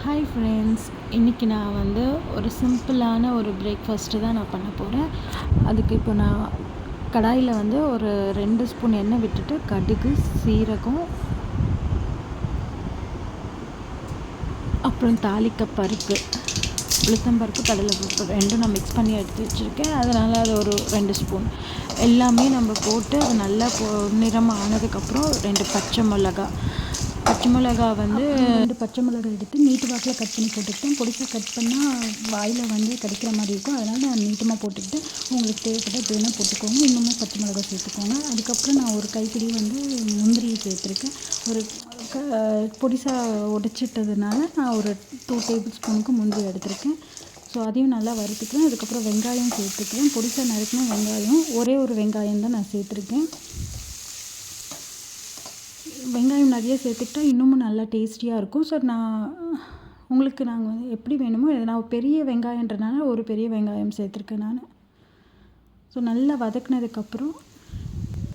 Hi friends, இன்றைக்கி நான் வந்து ஒரு சிம்பிளான ஒரு பிரேக்ஃபாஸ்ட்டு தான் நான் பண்ண போகிறேன். அதுக்கு இப்போ நான் கடாயில் வந்து ஒரு 2 ஸ்பூன் எண்ணெய் விட்டுட்டு கடுகு, சீரகம், அப்புறம் தாளிக்க பருப்பு, உளுத்தம்பருப்பு, கடலைப்பருப்பு ரெண்டும் நான் மிக்ஸ் பண்ணி எடுத்து வச்சுருக்கேன். அதனால் அது ஒரு 2 ஸ்பூன் எல்லாமே நம்ம போட்டு அது நல்லா நிறமாக ஆனதுக்கப்புறம் 2 பச்சை மிளகா வந்து 2 பச்சை மிளகாய் எடுத்து நீட்டு வாக்கில் கட் பண்ணி போட்டுக்கிட்டேன். பொடிசாக கட் பண்ணால் வாயில் வந்து கடிக்கிற மாதிரி இருக்கும். அதனால் நான் நீட்டமாக போட்டுக்கிட்டேன். உங்களுக்கு தேவைப்பட்டால் இப்படி வேணால் போட்டுக்கோங்க. இன்னமும் பச்சை மிளகாய் சேர்த்துக்கோங்க. அதுக்கப்புறம் நான் ஒரு கைப்பிடி வந்து முந்திரி சேர்த்துருக்கேன். ஒரு பொடிசாக உடைச்சிட்டதுனால நான் ஒரு 2 டேபிள் ஸ்பூனுக்கு முந்திரி எடுத்திருக்கேன். ஸோ அதையும் நல்லா வறுத்துக்கிறேன். அதுக்கப்புறம் வெங்காயம் சேர்த்துக்கிறேன். பொடிசாக நறுக்கின வெங்காயம், ஒரே ஒரு வெங்காயம் தான் நான் சேர்த்துருக்கேன். வெங்காயம் நிறைய சேர்த்துக்கிட்டா இன்னமும் நல்லா டேஸ்டியாக இருக்கும். ஸோ உங்களுக்கு நாங்கள் வந்து எப்படி வேணுமோ, நான் பெரிய வெங்காயன்றனால ஒரு பெரிய வெங்காயம் சேர்த்துருக்கேன் நான். ஸோ நல்லா வதக்குனதுக்கப்புறம்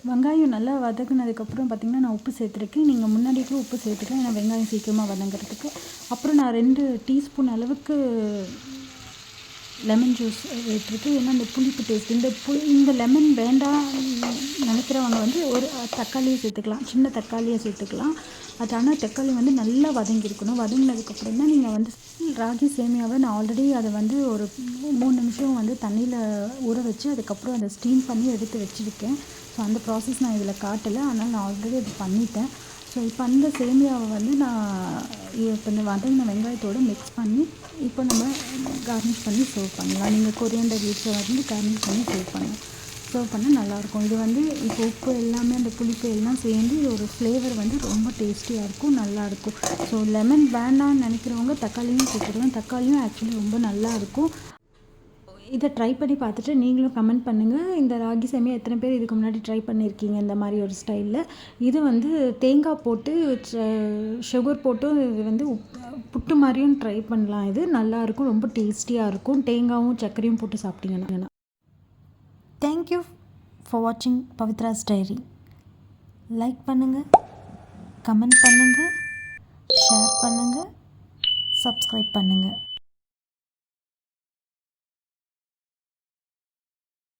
வெங்காயம் நல்லா வதக்குனதுக்கப்புறம் பார்த்திங்கன்னா நான் உப்பு சேர்த்துருக்கேன். நீங்கள் முன்னாடியே உப்பு சேர்த்துக்கலாம், ஏன்னா வெங்காயம் சீக்கிரமாக வதங்கிறதுக்கு. அப்புறம் நான் 2 டீஸ்பூன் அளவுக்கு லெமன் ஜூஸ் விட்டுருக்கு. ஏன்னா இந்த புளிப்பு டேஸ்ட் இந்த லெமன் வேண்டாம் நினைக்கிறவங்க வந்து ஒரு தக்காளியை சேர்த்துக்கலாம், சின்ன தக்காளியை சேர்த்துக்கலாம். அது ஆனால் தக்காளி வந்து நல்லா வதங்கியிருக்கணும். வதங்கினதுக்கப்புறம் தான் நீங்கள் வந்து ராகி சேமியாவை நான் ஆல்ரெடி அதை வந்து ஒரு 3 நிமிஷம் வந்து தண்ணியில் ஊற வச்சு அதுக்கப்புறம் அதை ஸ்டீம் பண்ணி எடுத்து வச்சுருக்கேன். ஸோ அந்த ப்ராசஸ் நான் இதில் காட்டலை, அதனால் நான் ஆல்ரெடி அது பண்ணிட்டேன். ஸோ இப்போ அந்த சேமியாவை வந்து நான் இப்போ இந்த வதங்கின வெங்காயத்தோடு மிக்ஸ் பண்ணி இப்போ நம்ம கார்னிஷ் பண்ணி சர்வ் பண்ணலாம். நீங்கள் கொரியாண்டர் லீவ்ஸை வந்து கார்னிஷ் பண்ணி சர்வ் பண்ணால் நல்லாயிருக்கும். இது வந்து இப்போ உப்பு எல்லாமே அந்த புளிப்பு எல்லாம் சேர்ந்து இது ஒரு ஃப்ளேவர் வந்து ரொம்ப டேஸ்டியாக இருக்கும், நல்லாயிருக்கும். ஸோ லெமன் வேண்டான்னு நினைக்கிறவங்க தக்காளியும் சேர்த்துக்கலாம். தக்காளியும் ஆக்சுவலி ரொம்ப நல்லாயிருக்கும். இதை ட்ரை பண்ணி பார்த்துட்டு நீங்களும் கமெண்ட் பண்ணுங்கள். இந்த ராகி சேமியா எத்தனை பேர் இதுக்கு முன்னாடி ட்ரை பண்ணியிருக்கீங்க இந்த மாதிரி ஒரு ஸ்டைலில். இது வந்து தேங்காய் போட்டு சுகர் போட்டு இது வந்து புட்டு மாதிரியும் ட்ரை பண்ணலாம். இது நல்லாயிருக்கும், ரொம்ப டேஸ்டியாக இருக்கும். தேங்காயும் சர்க்கரையும் போட்டு சாப்பிட்டீங்கன்னா. தேங்க்யூ ஃபார் வாட்சிங் பவித்ராஸ் டைரி. லைக் பண்ணுங்கள், கமெண்ட் பண்ணுங்கள், ஷேர் பண்ணுங்கள், சப்ஸ்கிரைப் பண்ணுங்கள்.